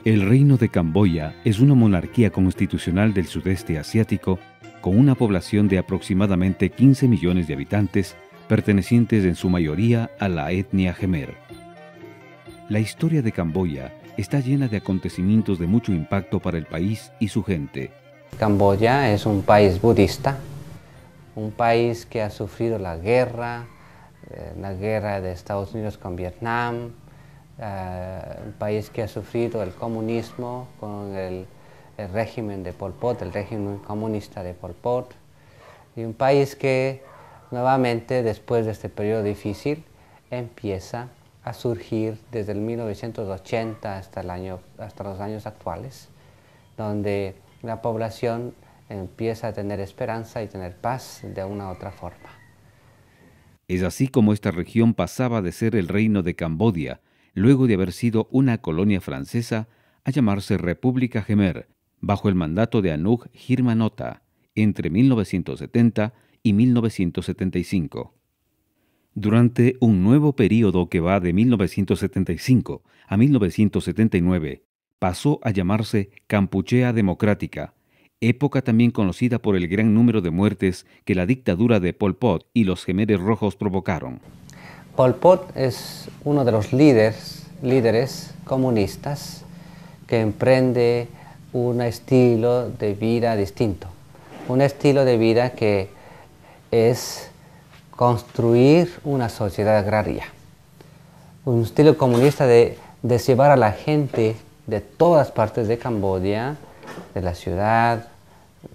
El Reino de Camboya es una monarquía constitucional del sudeste asiático con una población de aproximadamente 15 millones de habitantes, pertenecientes en su mayoría a la etnia Khmer. La historia de Camboya está llena de acontecimientos de mucho impacto para el país y su gente. Camboya es un país budista, un país que ha sufrido la guerra de Estados Unidos con Vietnam, un país que ha sufrido el comunismo con el régimen de Pol Pot, el régimen comunista de Pol Pot, y un país que nuevamente después de este periodo difícil empieza a surgir desde el 1980 hasta los años actuales, donde la población empieza a tener esperanza y tener paz de una u otra forma. Es así como esta región pasaba de ser el Reino de Camboya, luego de haber sido una colonia francesa, a llamarse República Khmer, bajo el mandato de Anouk Hirmanota, entre 1970 y 1975. Durante un nuevo período que va de 1975 a 1979, pasó a llamarse Kampuchea Democrática, época también conocida por el gran número de muertes que la dictadura de Pol Pot y los Khmeres rojos provocaron. Pol Pot es uno de los líderes comunistas que emprende un estilo de vida distinto, un estilo de vida que es construir una sociedad agraria, un estilo comunista de llevar a la gente de todas partes de Camboya, de la ciudad,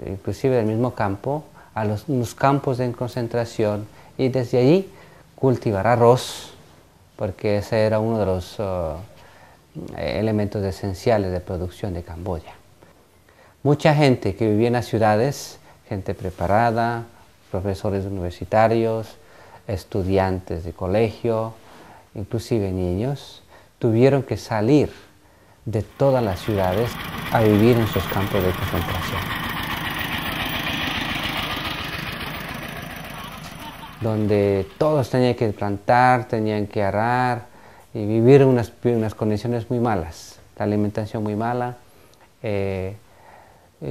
inclusive del mismo campo, a los campos de concentración y desde allí cultivar arroz, porque ese era uno de los elementos esenciales de producción de Camboya. Mucha gente que vivía en las ciudades, gente preparada, profesores universitarios, estudiantes de colegio, inclusive niños, tuvieron que salir de todas las ciudades a vivir en sus campos de concentración, donde todos tenían que plantar, tenían que arar y vivir en unas condiciones muy malas, la alimentación muy mala,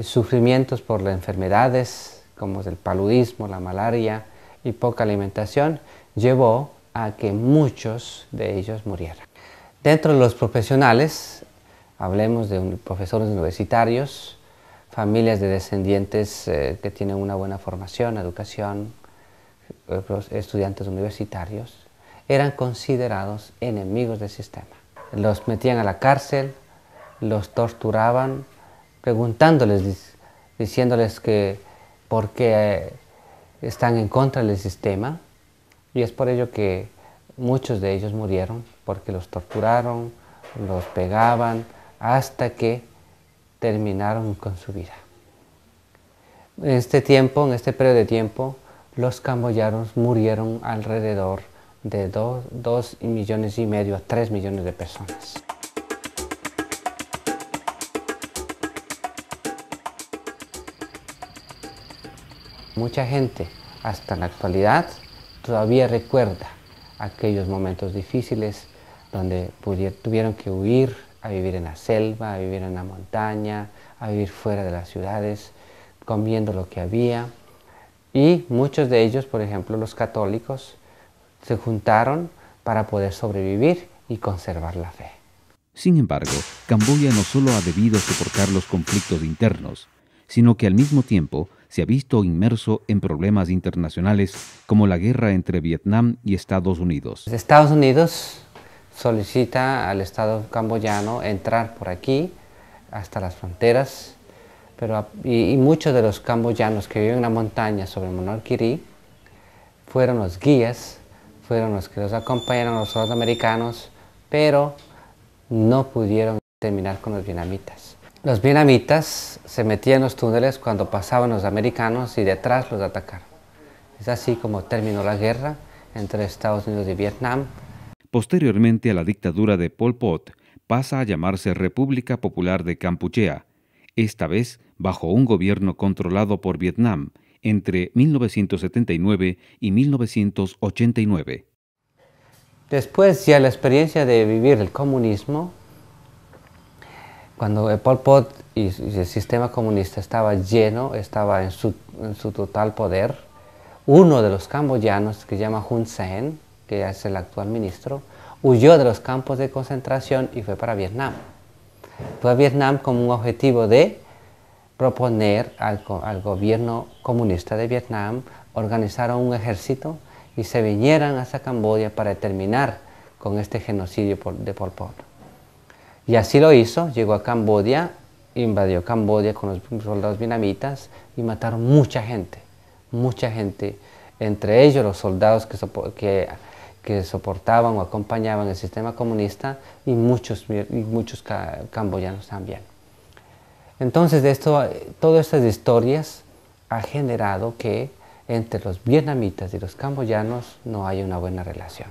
sufrimientos por las enfermedades como el paludismo, la malaria y poca alimentación, llevó a que muchos de ellos murieran. Dentro de los profesionales, hablemos de profesores universitarios, familias de descendientes que tienen una buena formación, educación, estudiantes universitarios, eran considerados enemigos del sistema. Los metían a la cárcel, los torturaban, preguntándoles, diciéndoles que por qué están en contra del sistema, y es por ello que muchos de ellos murieron, porque los torturaron, los pegaban, hasta que terminaron con su vida. En este periodo de tiempo, los camboyanos murieron alrededor de 2,5 millones a 3 millones de personas. Mucha gente, hasta la actualidad, todavía recuerda aquellos momentos difíciles donde tuvieron que huir a vivir en la selva, a vivir en la montaña, a vivir fuera de las ciudades, comiendo lo que había. Y muchos de ellos, por ejemplo los católicos, se juntaron para poder sobrevivir y conservar la fe. Sin embargo, Camboya no solo ha debido soportar los conflictos internos, sino que al mismo tiempo se ha visto inmerso en problemas internacionales como la guerra entre Vietnam y Estados Unidos. Estados Unidos solicita al Estado camboyano entrar por aquí hasta las fronteras, y muchos de los camboyanos que viven en la montaña sobre Mononquiri fueron los guías, fueron los que los acompañaron a los soldados americanos, pero no pudieron terminar con los vietnamitas. Los vietnamitas se metían en los túneles cuando pasaban los americanos y detrás los atacaron. Es así como terminó la guerra entre Estados Unidos y Vietnam. Posteriormente a la dictadura de Pol Pot, pasa a llamarse República Popular de Kampuchea, esta vez bajo un gobierno controlado por Vietnam entre 1979 y 1989. Después ya la experiencia de vivir el comunismo, Cuando el Pol Pot y el sistema comunista estaba lleno, estaba en su total poder, uno de los camboyanos, que se llama Hun Sen, que es el actual ministro, huyó de los campos de concentración y fue para Vietnam. Fue a Vietnam con un objetivo de proponer al gobierno comunista de Vietnam, organizaron un ejército y se vinieran hasta Camboya para terminar con este genocidio de Pol Pot. Y así lo hizo, llegó a Camboya, invadió Camboya con los soldados vietnamitas y mataron mucha gente, entre ellos los soldados que soportaban o acompañaban el sistema comunista y muchos camboyanos también. Entonces todas estas historias han generado que entre los vietnamitas y los camboyanos no haya una buena relación.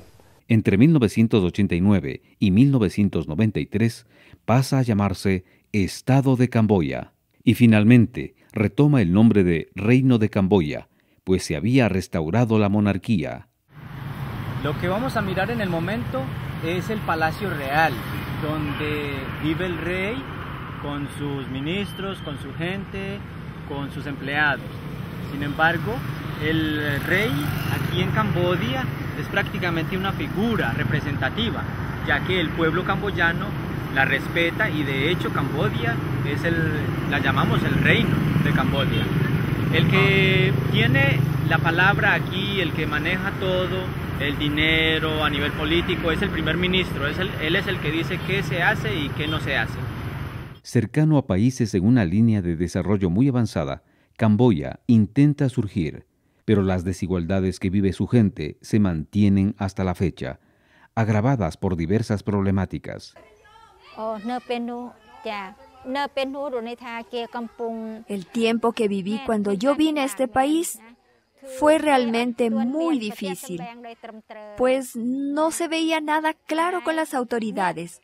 Entre 1989 y 1993 pasa a llamarse Estado de Camboya y finalmente retoma el nombre de Reino de Camboya, pues se había restaurado la monarquía. Lo que vamos a mirar en el momento es el Palacio Real, donde vive el rey con sus ministros, con su gente, con sus empleados. Sin embargo, el rey aquí en Camboya es prácticamente una figura representativa, ya que el pueblo camboyano la respeta y de hecho Camboya la llamamos el reino de Camboya. El que tiene la palabra aquí, el que maneja todo, el dinero a nivel político, es el primer ministro, él es el que dice qué se hace y qué no se hace. Cercano a países en una línea de desarrollo muy avanzada, Camboya intenta surgir, pero las desigualdades que vive su gente se mantienen hasta la fecha, agravadas por diversas problemáticas. El tiempo que viví cuando yo vine a este país fue realmente muy difícil, pues no se veía nada claro con las autoridades,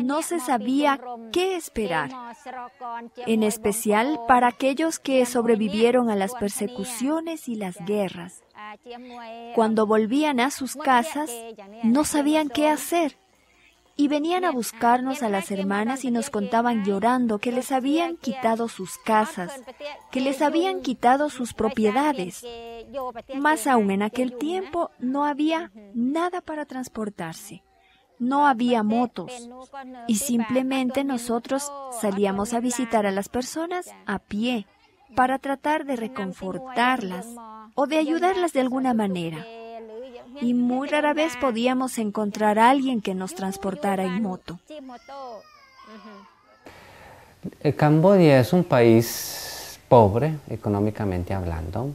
no se sabía qué esperar, en especial para aquellos que sobrevivieron a las persecuciones y las guerras. Cuando volvían a sus casas, no sabían qué hacer. Y venían a buscarnos a las hermanas y nos contaban llorando que les habían quitado sus casas, que les habían quitado sus propiedades. Más aún en aquel tiempo no había nada para transportarse. No había motos. Y simplemente nosotros salíamos a visitar a las personas a pie para tratar de reconfortarlas o de ayudarlas de alguna manera. Y muy rara vez podíamos encontrar a alguien que nos transportara en moto. Camboya es un país pobre, económicamente hablando.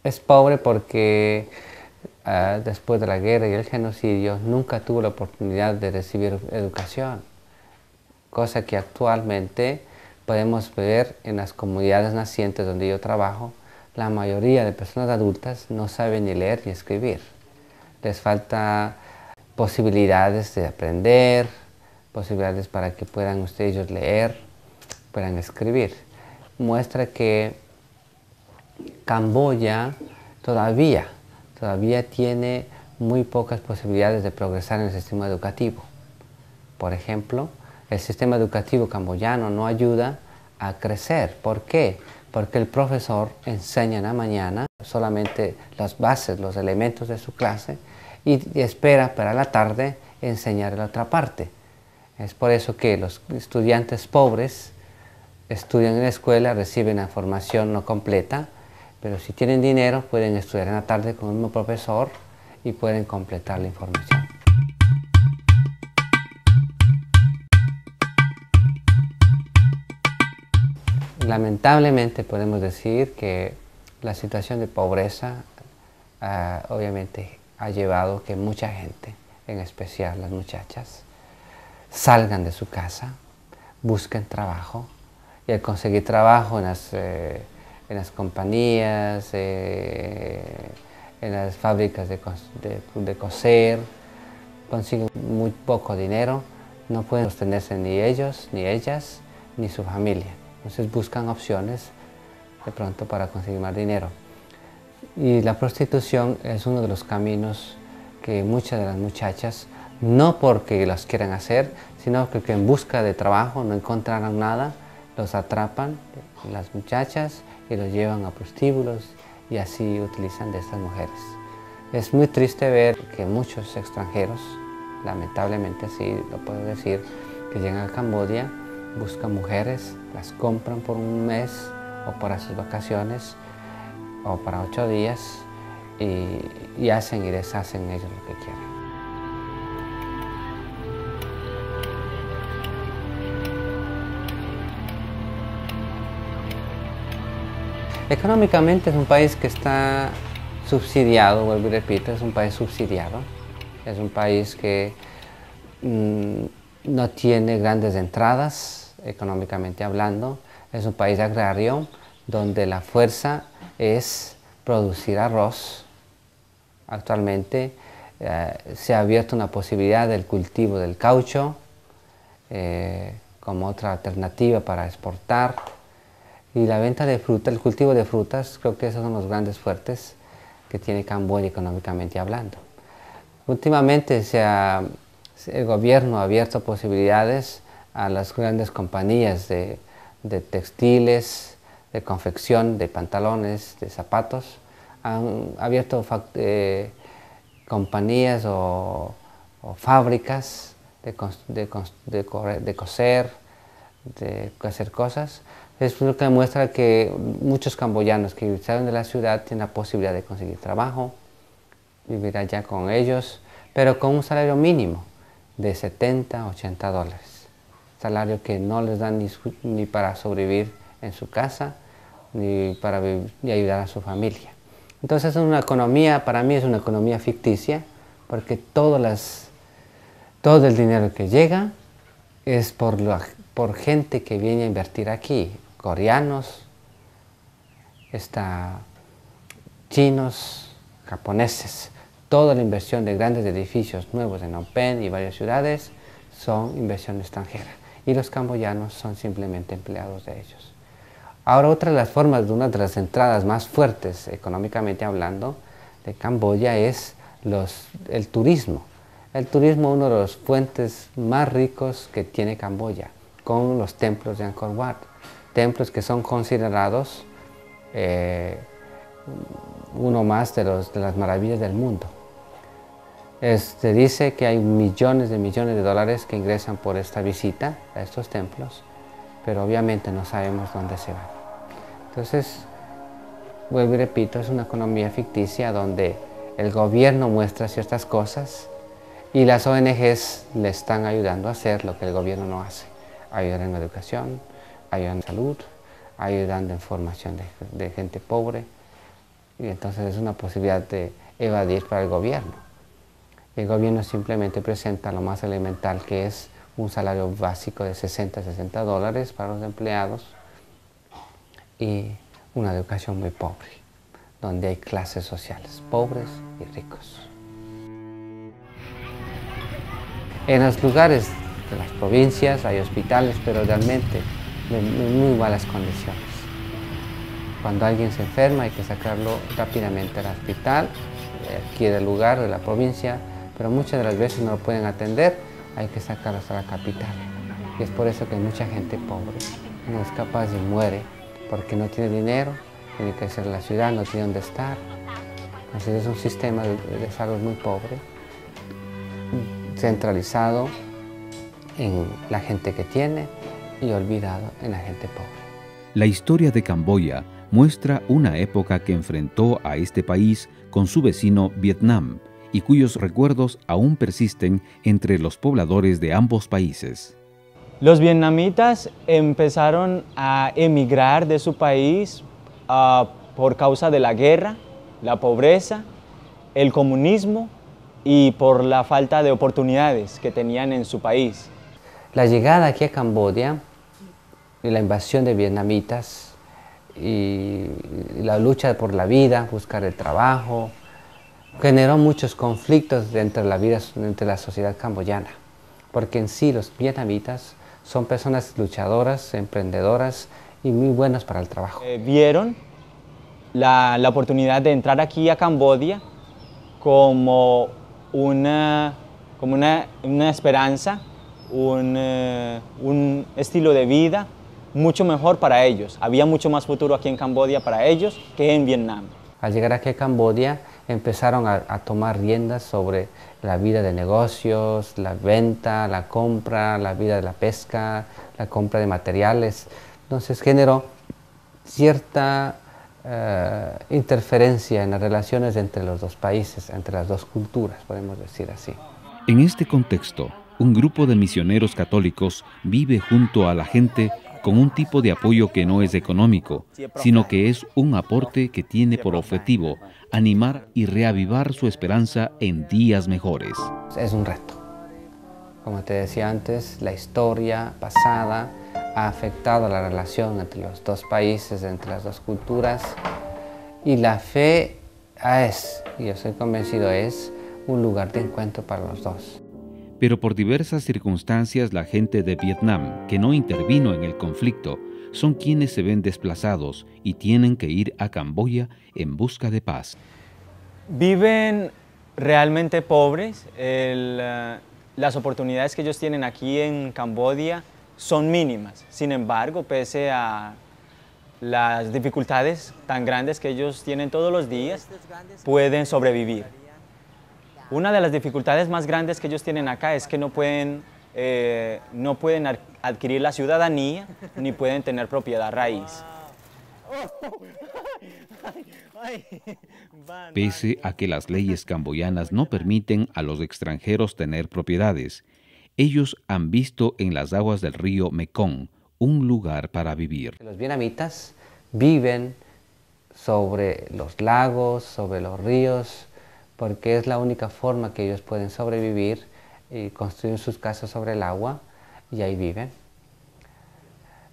Es pobre porque después de la guerra y el genocidio nunca tuvo la oportunidad de recibir educación, cosa que actualmente podemos ver en las comunidades nacientes donde yo trabajo. La mayoría de personas adultas no saben ni leer ni escribir. Les falta posibilidades de aprender, posibilidades para que puedan ellos leer, puedan escribir. Muestra que Camboya todavía tiene muy pocas posibilidades de progresar en el sistema educativo. Por ejemplo, el sistema educativo camboyano no ayuda a crecer. ¿Por qué? Porque el profesor enseña en la mañana solamente las bases, los elementos de su clase y espera para la tarde enseñar la otra parte. Es por eso que los estudiantes pobres estudian en la escuela, reciben la formación no completa, pero si tienen dinero pueden estudiar en la tarde con el mismo profesor y pueden completar la información. Lamentablemente podemos decir que la situación de pobreza obviamente ha llevado que mucha gente, en especial las muchachas, salgan de su casa, busquen trabajo y al conseguir trabajo en las compañías, en las fábricas de coser, consiguen muy poco dinero, no pueden sostenerse ni ellos, ni ellas, ni su familia. Entonces buscan opciones de pronto para conseguir más dinero. Y la prostitución es uno de los caminos que muchas de las muchachas, no porque las quieran hacer, sino que en busca de trabajo no encontraron nada, los atrapan las muchachas y los llevan a prostíbulos y así utilizan de estas mujeres. Es muy triste ver que muchos extranjeros, lamentablemente así lo puedo decir, que llegan a Camboya, buscan mujeres, las compran por un mes o para sus vacaciones o para 8 días y hacen y deshacen ellos lo que quieren. Económicamente es un país que está subsidiado, vuelvo y repito, es un país subsidiado, es un país que no tiene grandes entradas, económicamente hablando, es un país agrario donde la fuerza es producir arroz. Actualmente se ha abierto una posibilidad del cultivo del caucho como otra alternativa para exportar. Y la venta de fruta, el cultivo de frutas, creo que esos son los grandes fuertes que tiene Camboya económicamente hablando. Últimamente el gobierno ha abierto posibilidades a las grandes compañías de textiles, de confección, de pantalones, de zapatos. Han abierto compañías o fábricas de coser, de hacer cosas. Es lo que muestra que muchos camboyanos que salen de la ciudad tienen la posibilidad de conseguir trabajo, vivir allá con ellos, pero con un salario mínimo de 70, 80 dólares. Salario que no les dan ni para sobrevivir en su casa, ni para ayudar a su familia. Entonces es una economía, para mí es una economía ficticia, porque todo el dinero que llega es por gente que viene a invertir aquí. Coreanos, chinos, japoneses. Toda la inversión de grandes edificios nuevos en Phnom Penh y varias ciudades son inversión extranjera. Y los camboyanos son simplemente empleados de ellos. Ahora, otra de las formas, de una de las entradas más fuertes económicamente hablando de Camboya es el turismo. El turismo es uno de los fuentes más ricos que tiene Camboya, con los templos de Angkor Wat. Templos que son considerados uno más de las maravillas del mundo. Se dice que hay millones de dólares que ingresan por esta visita a estos templos, pero obviamente no sabemos dónde se van. Entonces, vuelvo y repito, es una economía ficticia donde el gobierno muestra ciertas cosas y las ONGs le están ayudando a hacer lo que el gobierno no hace, ayudar en la educación, ayudando en salud, ayudando en formación de gente pobre, y entonces es una posibilidad de evadir para el gobierno. El gobierno simplemente presenta lo más elemental, que es un salario básico de 60 dólares para los empleados y una educación muy pobre, donde hay clases sociales, pobres y ricos. En los lugares de las provincias hay hospitales, pero realmente en muy malas condiciones. Cuando alguien se enferma hay que sacarlo rápidamente al hospital, aquí del lugar, de la provincia, pero muchas de las veces no lo pueden atender, hay que sacarlo hasta la capital. Y es por eso que mucha gente pobre no es capaz y muere, porque no tiene dinero, tiene que ser en la ciudad, no tiene dónde estar. Entonces es un sistema de salud muy pobre, centralizado en la gente que tiene y olvidado en la gente pobre. La historia de Camboya muestra una época que enfrentó a este país con su vecino Vietnam y cuyos recuerdos aún persisten entre los pobladores de ambos países. Los vietnamitas empezaron a emigrar de su país por causa de la guerra, la pobreza, el comunismo y por la falta de oportunidades que tenían en su país. La llegada aquí a Camboya y la invasión de vietnamitas y la lucha por la vida, buscar el trabajo, generó muchos conflictos entre la sociedad camboyana, porque en sí los vietnamitas son personas luchadoras, emprendedoras y muy buenos para el trabajo. Vieron la oportunidad de entrar aquí a Camboya como una esperanza un estilo de vida mucho mejor para ellos. Había mucho más futuro aquí en Camboya para ellos que en Vietnam. Al llegar aquí a Camboya empezaron a tomar riendas sobre la vida de negocios, la venta, la compra, la vida de la pesca, la compra de materiales. Entonces generó cierta interferencia en las relaciones entre los dos países, entre las dos culturas, podemos decir así. En este contexto, un grupo de misioneros católicos vive junto a la gente con un tipo de apoyo que no es económico, sino que es un aporte que tiene por objetivo animar y reavivar su esperanza en días mejores. Es un reto. Como te decía antes, la historia pasada ha afectado la relación entre los dos países, entre las dos culturas, y la fe es, y yo soy convencido, es un lugar de encuentro para los dos. Pero por diversas circunstancias, la gente de Vietnam, que no intervino en el conflicto, son quienes se ven desplazados y tienen que ir a Camboya en busca de paz. Viven realmente pobres. Las oportunidades que ellos tienen aquí en Camboya son mínimas. Sin embargo, pese a las dificultades tan grandes que ellos tienen todos los días, pueden sobrevivir. Una de las dificultades más grandes que ellos tienen acá es que no pueden adquirir la ciudadanía ni pueden tener propiedad raíz. Pese a que las leyes camboyanas no permiten a los extranjeros tener propiedades, ellos han visto en las aguas del río Mekong un lugar para vivir. Los vietnamitas viven sobre los lagos, sobre los ríos, porque es la única forma que ellos pueden sobrevivir y construir sus casas sobre el agua, y ahí viven.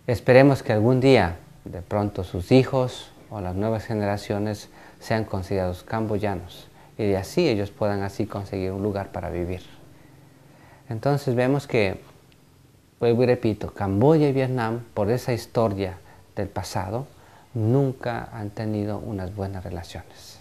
Esperemos que algún día, de pronto, sus hijos o las nuevas generaciones sean considerados camboyanos, y de así ellos puedan así conseguir un lugar para vivir. Entonces vemos que, vuelvo y repito, Camboya y Vietnam, por esa historia del pasado, nunca han tenido unas buenas relaciones.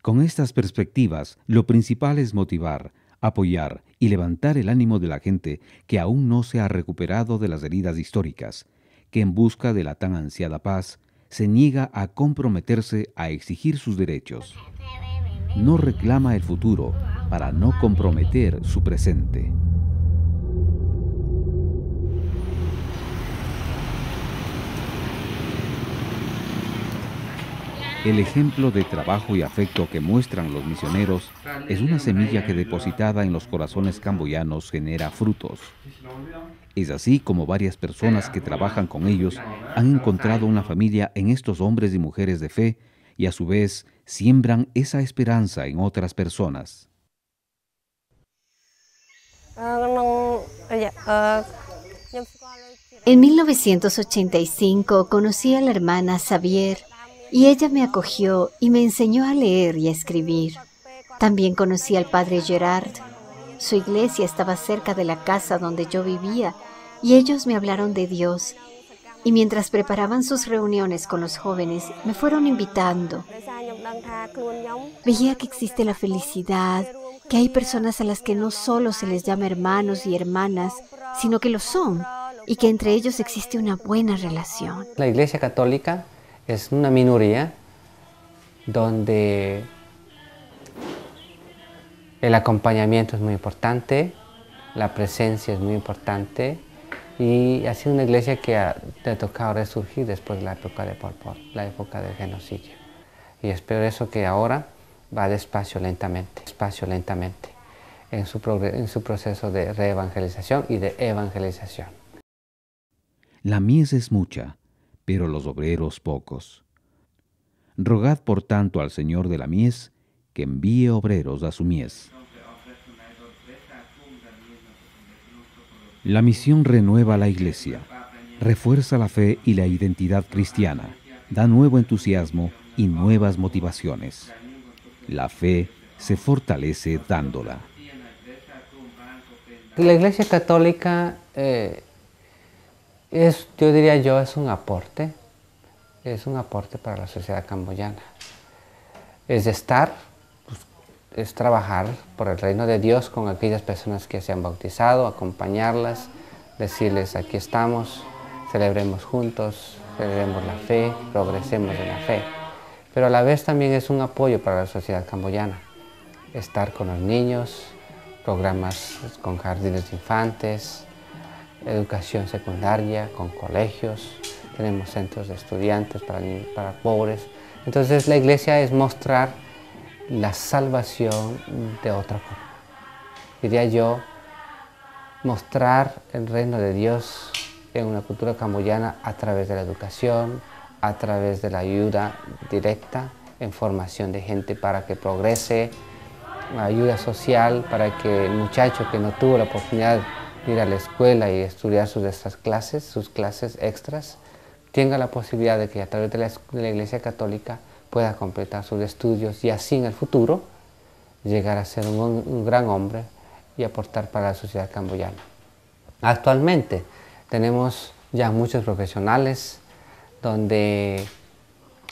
Con estas perspectivas, lo principal es motivar, apoyar y levantar el ánimo de la gente que aún no se ha recuperado de las heridas históricas, que en busca de la tan ansiada paz se niega a comprometerse a exigir sus derechos. No reclama el futuro para no comprometer su presente. El ejemplo de trabajo y afecto que muestran los misioneros es una semilla que depositada en los corazones camboyanos genera frutos. Es así como varias personas que trabajan con ellos han encontrado una familia en estos hombres y mujeres de fe y a su vez siembran esa esperanza en otras personas. En 1985 conocí a la hermana Xavier y ella me acogió y me enseñó a leer y a escribir. También conocí al padre Gerard. Su iglesia estaba cerca de la casa donde yo vivía y ellos me hablaron de Dios. Y mientras preparaban sus reuniones con los jóvenes, me fueron invitando. Veía que existe la felicidad, que hay personas a las que no solo se les llama hermanos y hermanas, sino que lo son, y que entre ellos existe una buena relación. La Iglesia Católica es una minoría donde el acompañamiento es muy importante, la presencia es muy importante, y ha sido una iglesia que ha tocado resurgir después de la época de Pol Pot, la época del genocidio. Y espero eso que ahora va despacio, lentamente, en su proceso de reevangelización y de evangelización. La mies es mucha, pero los obreros pocos. Rogad por tanto al Señor de la mies que envíe obreros a su mies. La misión renueva la Iglesia, refuerza la fe y la identidad cristiana, da nuevo entusiasmo y nuevas motivaciones. La fe se fortalece dándola. La Iglesia Católica yo diría yo, es un aporte para la sociedad camboyana. Es estar, pues, es trabajar por el reino de Dios con aquellas personas que se han bautizado, acompañarlas, decirles aquí estamos, celebremos juntos, celebremos la fe, progresemos en la fe. Pero a la vez también es un apoyo para la sociedad camboyana, estar con los niños, programas con jardines de infantes, educación secundaria, con colegios, tenemos centros de estudiantes para pobres. Entonces la iglesia es mostrar la salvación de otra forma. Diría yo, mostrar el reino de Dios en una cultura camboyana a través de la educación, a través de la ayuda directa en formación de gente para que progrese, ayuda social para que el muchacho que no tuvo la oportunidad de ir a la escuela y estudiar sus clases extras, tenga la posibilidad de que a través de la Iglesia Católica pueda completar sus estudios y así en el futuro llegar a ser un gran hombre y aportar para la sociedad camboyana. Actualmente tenemos ya muchos profesionales donde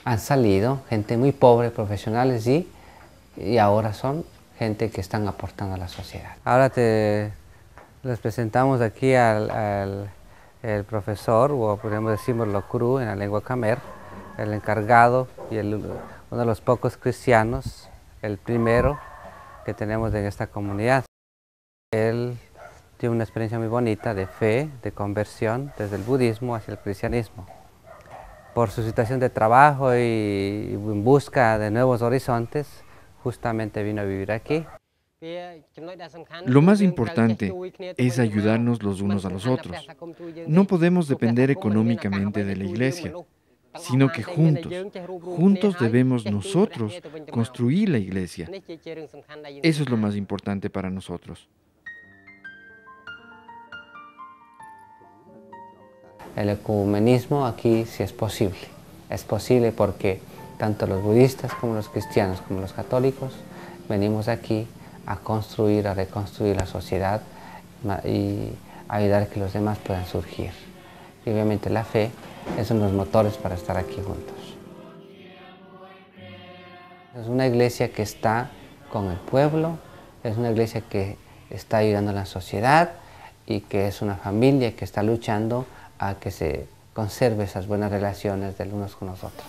han salido gente muy pobre, profesionales y ahora son gente que están aportando a la sociedad. Ahora les presentamos aquí al profesor, o podemos decirlo cru en la lengua khmer, el encargado y uno de los pocos cristianos, el primero que tenemos en esta comunidad. Él tiene una experiencia muy bonita de fe, de conversión desde el budismo hacia el cristianismo. Por su situación de trabajo y en busca de nuevos horizontes, justamente vino a vivir aquí. Lo más importante es ayudarnos los unos a los otros. No podemos depender económicamente de la iglesia, sino que juntos debemos nosotros construir la iglesia. Eso es lo más importante para nosotros. El ecumenismo aquí sí es posible. Es posible porque tanto los budistas como los cristianos como los católicos venimos aquí a construir, a reconstruir la sociedad y ayudar a que los demás puedan surgir. Y obviamente la fe es uno de los motores para estar aquí juntos. Es una iglesia que está con el pueblo, es una iglesia que está ayudando a la sociedad y que es una familia que está luchando a que se conserve esas buenas relaciones de unos con los otros.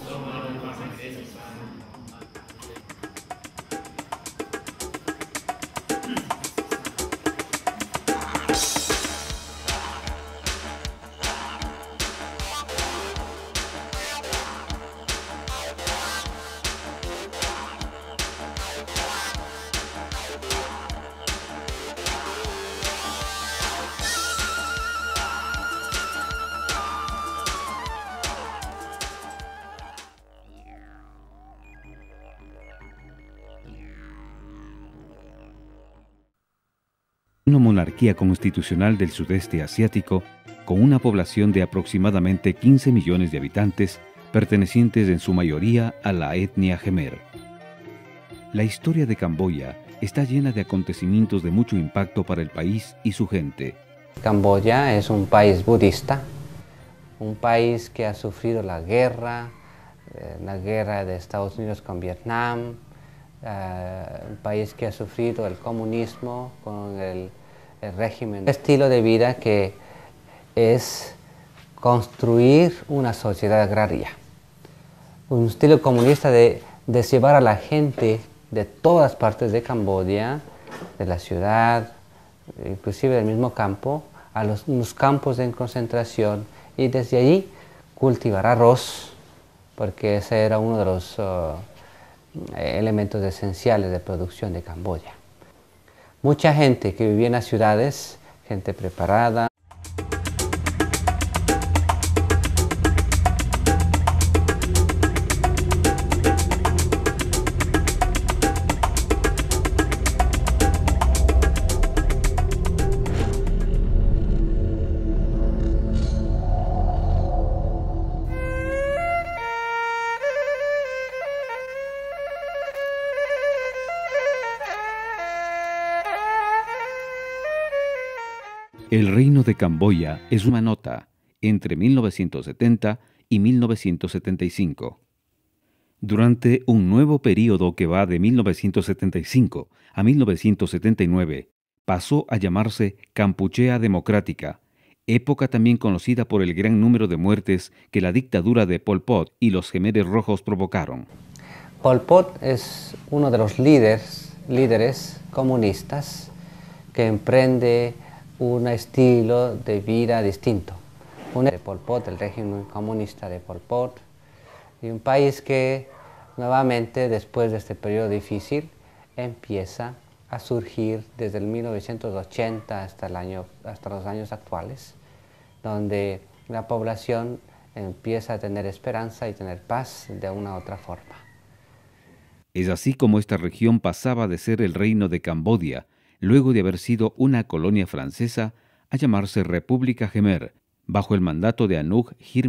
Una monarquía constitucional del sudeste asiático con una población de aproximadamente 15 millones de habitantes, pertenecientes en su mayoría a la etnia Khmer. La historia de Camboya está llena de acontecimientos de mucho impacto para el país y su gente. Camboya es un país budista, un país que ha sufrido la guerra de Estados Unidos con Vietnam, un país que ha sufrido el comunismo con el régimen. Un estilo de vida que es construir una sociedad agraria. Un estilo comunista de llevar a la gente de todas partes de Camboya, de la ciudad, inclusive del mismo campo, a unos campos de concentración y desde allí cultivar arroz, porque ese era uno de los elementos esenciales de producción de Camboya. Mucha gente que vivía en las ciudades, gente preparada. El reino de Camboya es una nota entre 1970 y 1975. Durante un nuevo período que va de 1975 a 1979, pasó a llamarse Kampuchea Democrática, época también conocida por el gran número de muertes que la dictadura de Pol Pot y los Jemeres Rojos provocaron. Pol Pot es uno de los líderes comunistas que emprende un estilo de vida distinto. De Pol Pot, el régimen comunista de Pol Pot, y un país que nuevamente después de este periodo difícil empieza a surgir desde el 1980 hasta los años actuales, donde la población empieza a tener esperanza y tener paz de una u otra forma. Es así como esta región pasaba de ser el reino de Camboya, luego de haber sido una colonia francesa, a llamarse República Jemer, bajo el mandato de Anouk Hirmay.